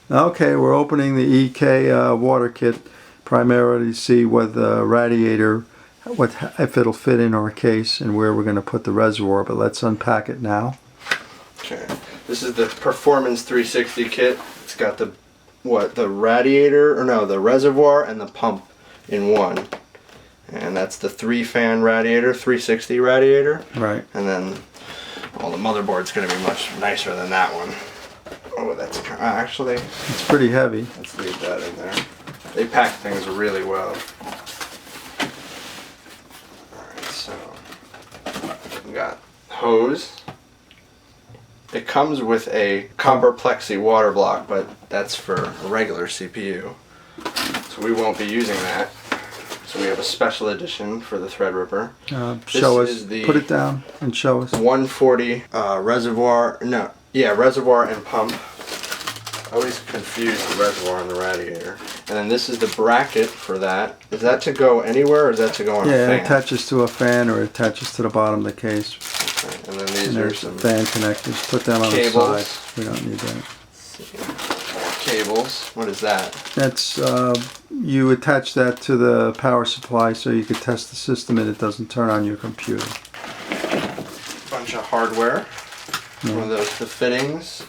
Okay, we're opening the EK water kit primarily to see what the radiator, if it'll fit in our case and where we're going to put the reservoir, but let's unpack it now. Okay, this is the Performance 360 kit. It's got the radiator, or no, the reservoir and the pump in one. And that's the 3-fan radiator, 360 radiator. Right. And then, well, the motherboard's going to be much nicer than that one. Oh, that's actually, it's pretty heavy. Let's leave that in there. They pack things really well. Alright, so we got hose. It comes with a copper plexi water block, but that's for a regular CPU. So we won't be using that. So we have a special edition for the Threadripper. Show us. Put it down and show us. 140 reservoir. No, yeah, reservoir and pump. I always confuse the reservoir and the radiator. And then this is the bracket for that. Is that to go anywhere, or is that to go on a fan? Yeah, it attaches to a fan or it attaches to the bottom of the case. Okay. And then these are some fan connectors. Put them on cables. the side. We don't need that. Cables. What is that? That's you attach that to the power supply so you could test the system and it doesn't turn on your computer. Bunch of hardware. One of those, the fittings,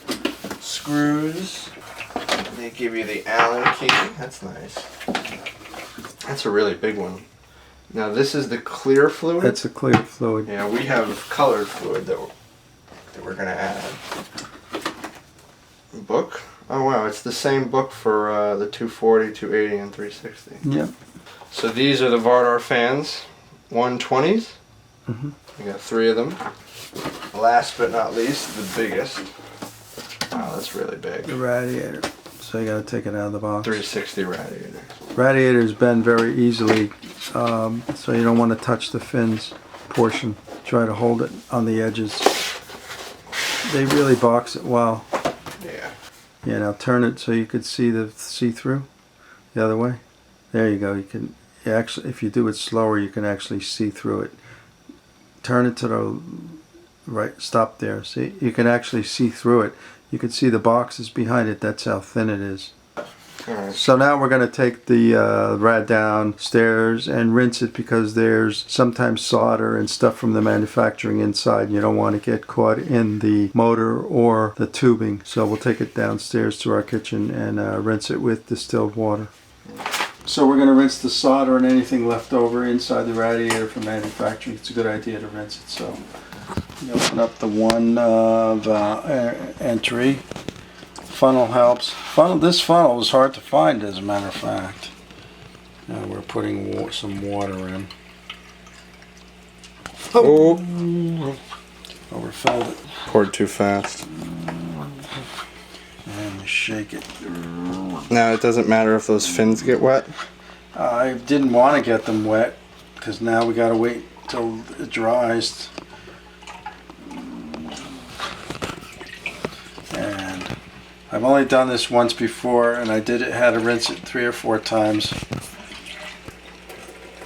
screws. They give you the Allen key. That's nice. That's a really big one. Now this is the clear fluid. That's a clear fluid. Yeah, we have colored fluid that we're gonna add. Book. Oh wow, it's the same book for the 240, 280, and 360. Yep. So these are the Vardar fans, 120s. Mm-hmm. We got 3 of them. Last but not least, the biggest. Wow, that's really big. The radiator. So you got to take it out of the box. 360 radiator. Radiators bend very easily, so you don't want to touch the fins portion. Try to hold it on the edges. They really box it well. Yeah. Yeah. Now turn it so you could see through the other way. There you go. You can actually, if you do it slower, you can actually see through it. Turn it to the right. Stop there. See, you can actually see through it. You can see the boxes behind it. That's how thin it is. Alright. So now we're going to take the rad downstairs and rinse it because there's sometimes solder and stuff from the manufacturing inside. And you don't want to get caught in the motor or the tubing. So we'll take it downstairs to our kitchen and rinse it with distilled water. So we're going to rinse the solder and anything left over inside the radiator from manufacturing. It's a good idea to rinse it. So you open up the one entry. Funnel helps. This funnel was hard to find, as a matter of fact. Now we're putting some water in. Oh! Overfilled it. Poured too fast. And you shake it. Now it doesn't matter if those fins get wet? I didn't want to get them wet because now we got to wait till it dries. And I've only done this once before, and I had to rinse it 3 or 4 times.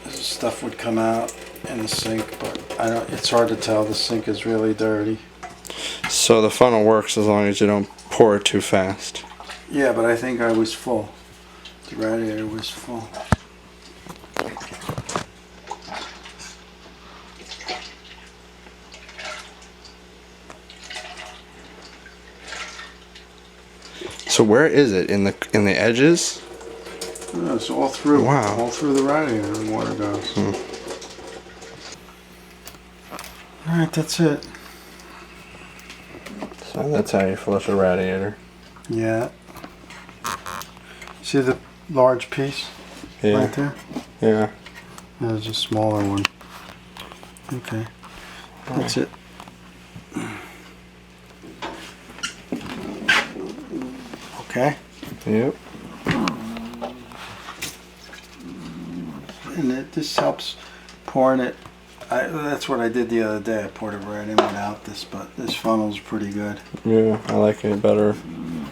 This stuff would come out in the sink, but it's hard to tell. The sink is really dirty. So the funnel works as long as you don't pour it too fast. Yeah, but I think I was full. The radiator was full. So where is it? In the edges? No, it's all through. Wow. All through the radiator the water goes. Alright, that's it. So that's how you flush a radiator. Yeah. See the large piece? Yeah. Right there? Yeah. There's a smaller one. Okay. That's it. Okay. Yep. And this helps pouring it. That's what I did the other day. I poured it right in without this, but this funnel's pretty good. Yeah, I like it better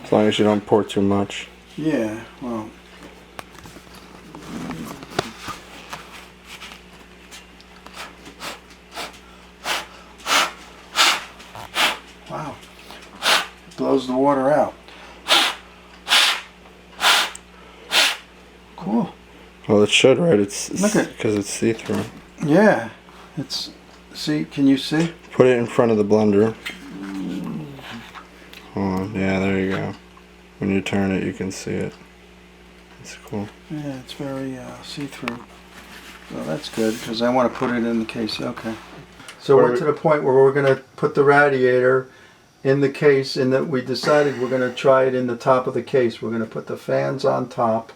as long as you don't pour too much. Yeah, well. Wow. It blows the water out. Well, it should, right? It's Look at- because it's see-through. Yeah, it's. See, can you see? Put it in front of the blender. Hold on. Yeah, there you go. When you turn it, you can see it. It's cool. Yeah, it's very see-through. Well, that's good because I want to put it in the case. Okay. So we're to the point where we're going to put the radiator in the case, and that we decided we're going to try it in the top of the case. We're going to put the fans on top.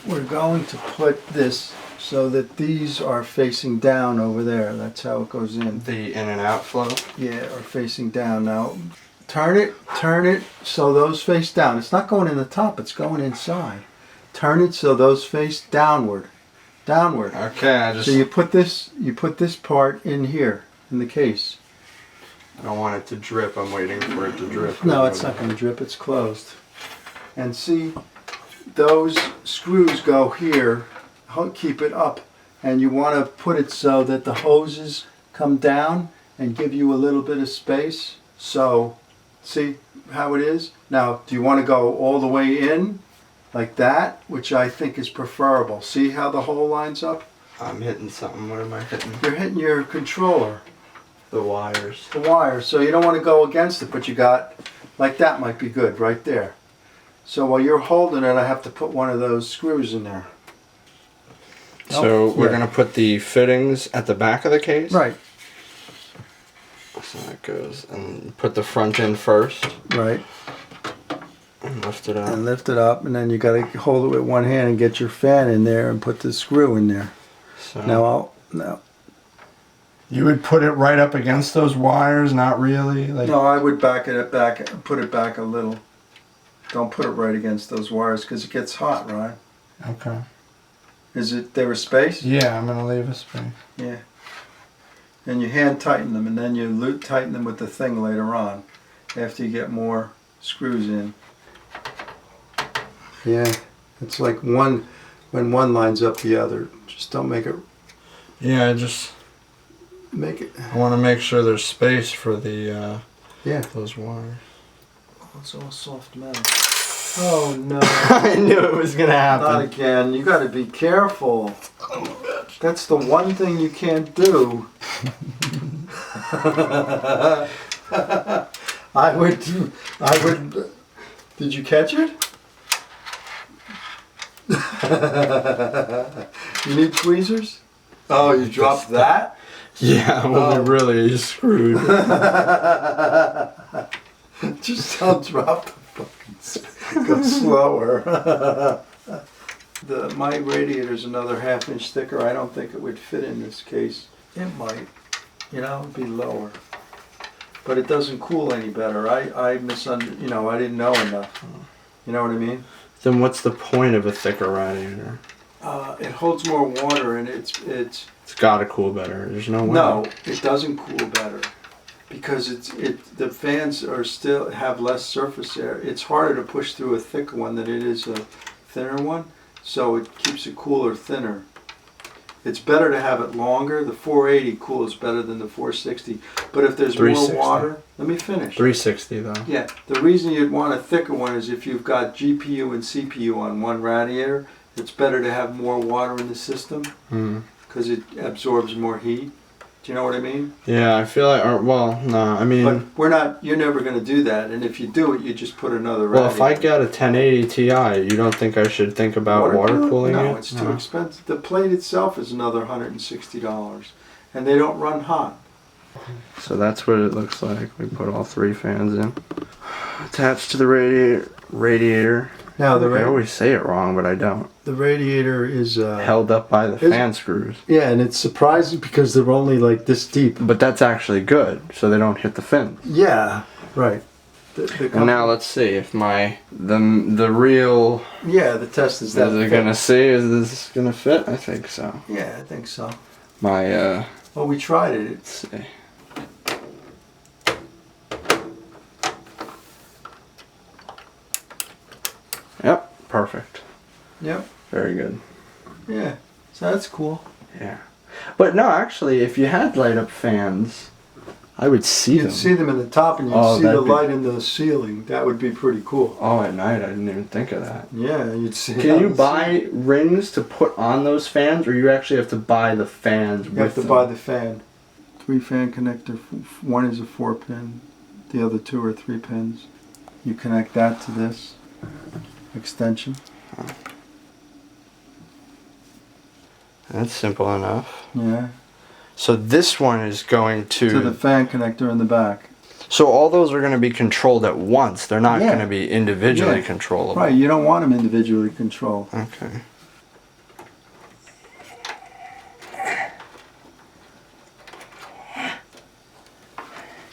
We're going to put this so that these are facing down over there. That's how it goes in. The in and out flow? Yeah, are facing down. Now, turn it so those face down. It's not going in the top, it's going inside. Turn it so those face downward. Downward. Okay, So you put this part in here, in the case. I don't want it to drip. I'm waiting for it to drip. No, it's not going to drip, it's closed. And see, those screws go here, keep it up. And you want to put it so that the hoses come down and give you a little bit of space. So, see how it is? Now, do you want to go all the way in like that, which I think is preferable? See how the hole lines up? I'm hitting something. What am I hitting? You're hitting your controller. The wires. The wire, so you don't want to go against it, but you got, like that might be good right there. So while you're holding it, I have to put one of those screws in there. So we're Yeah. going to put the fittings at the back of the case? Right, So that goes, and put the front in first, right. and lift it up. And lift it up, and then you got to hold it with one hand and get your fan in there and put the screw in there. So Now, you would put it right up against those wires, not really? no, I would back it back, put it back a little. Don't put it right against those wires because it gets hot, right? Okay. Is it there was space? Yeah, I'm going to leave a space. Yeah. And you hand tighten them, and then you tighten them with the thing later on, after you get more screws in. Yeah, it's like when one lines up the other. Just don't make it. Yeah, I want to make sure there's space for the Yeah. those wires. Oh, it's all soft metal. Oh no! I knew it was going to Not happen. again. You got to be careful. That's the one thing you can't do. I would. Did you catch it? You need tweezers? Oh, you dropped that? Yeah, we'll be really screwed. Just don't drop the fucking. Go slower. My radiator's another 1/2 inch thicker. I don't think it would fit in this case. It might. You know, it'd be lower. But it doesn't cool any better. I didn't know enough. You know what I mean? Then what's the point of a thicker radiator? It holds more water, and it's. It's got to cool better. There's no way. No, it doesn't cool better because the fans have less surface area. It's harder to push through a thicker one than it is a thinner one, so it keeps it cooler thinner. It's better to have it longer. The 480 cools better than the 460. But if there's more 360. water, let me finish. 360 though. Yeah, the reason you'd want a thicker one is if you've got GPU and CPU on one radiator, it's better to have more water in the system because it absorbs more heat. Do you know what I mean? Yeah, I feel like, I mean... But you're never going to do that, and if you do it, you just put another radiator. Well, if I get a 1080 Ti, you don't think I should think about water cooling it? No, it's too expensive. The plate itself is another $160, and they don't run hot. So that's what it looks like. We put all 3 fans in. Attached to the radiator. Now I always say it wrong, but I don't. The radiator is Held up by the fan screws. Yeah, and it's surprising because they're only like this deep. But that's actually good, so they don't hit the fins. Yeah, right. And now let's see if the real... Yeah, the test is that. Is it gonna see? Is this gonna fit? I think so. Yeah, I think so. My Well, we tried it. let's see. Yep, perfect. Yep. Very good. Yeah. So that's cool. Yeah. But no, actually, if you had light up fans, I would see You'd them. see them in the top, and you'd Oh, see the that'd be- light in the ceiling. That would be pretty cool. Oh, at night, I didn't even think of that. Yeah, you'd see. Can you buy rings to put on those fans, or you actually have to buy the fans with You have to them? buy the fan. 3 fan connector. One is a 4-pin. The other 2 are 3 pins. You connect that to this extension. That's simple enough. Yeah. So this one is going To the fan connector in the back. So all those are going to be controlled at once. They're not Yeah. going to be individually Yeah. controllable. Right, you don't want them individually controlled. Okay.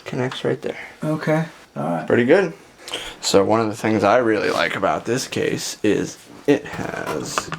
Connects right there. Okay. Alright. Pretty good. So one of the things I really like about this case is it has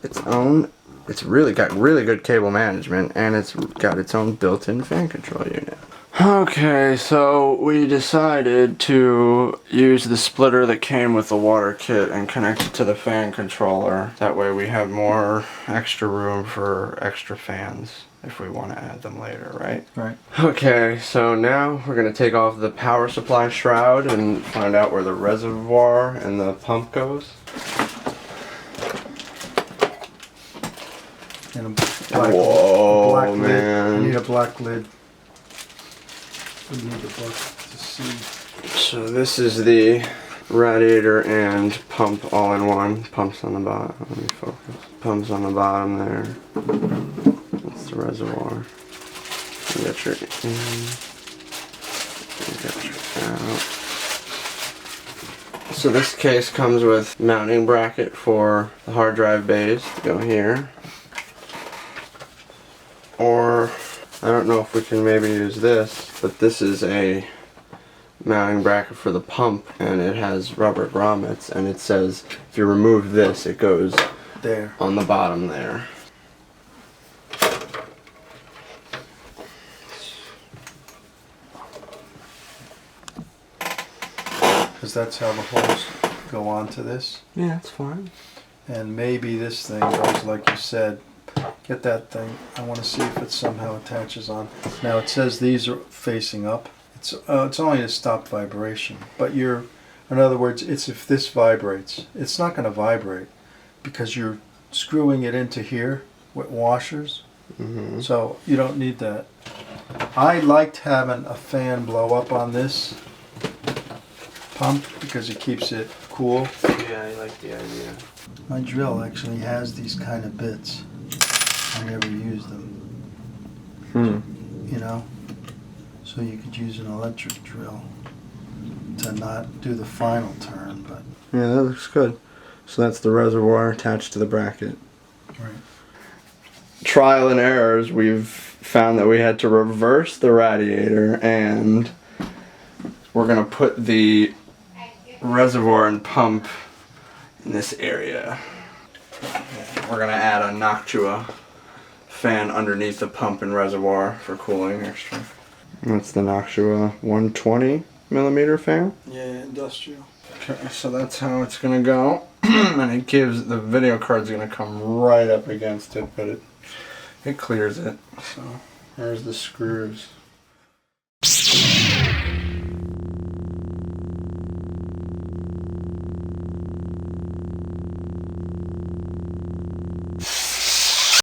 its own, it's really got really good cable management, and it's got its own built-in fan control unit. Okay, so we decided to use the splitter that came with the water kit and connect it to the fan controller. That way we have more extra room for extra fans if we want to add them later, right? Right. Okay, so now we're going to take off the power supply shroud and find out where the reservoir and the pump goes. And a black, Whoa, black lid. man. You need a black lid. We need a book to see. So this is the radiator and pump all in one. Pumps on the bottom. Let me focus. Pumps on the bottom there. That's the reservoir. You got your in. You got your out. So this case comes with mounting bracket for the hard drive bays to go here. Or I don't know if we can maybe use this, but this is a mounting bracket for the pump, and it has rubber grommets, and it says if you remove this, it goes There. on the bottom there. Because that's how the holes go onto this. Yeah, that's fine. And maybe this thing goes like you said. Get that thing. I want to see if it somehow attaches on. Now it says these are facing up. It's only to stop vibration. But in other words, it's if this vibrates. It's not going to vibrate because you're screwing it into here with washers. Mm-hmm. So you don't need that. I liked having a fan blow up on this pump because it keeps it cool. Yeah, I like the idea. My drill actually has these kind of bits. I never use them, you know? So you could use an electric drill to not do the final turn, but... Yeah, that looks good. So that's the reservoir attached to the bracket. Right. Trial and errors, we've found that we had to reverse the radiator, and we're going to put the reservoir and pump in this area. We're going to add a Noctua fan underneath the pump and reservoir for cooling extra. That's the Noctua 120 millimeter fan. Yeah, industrial. Okay, so that's how it's gonna go. And it gives, the video card's gonna come right up against it, but it clears it. So there's the screws.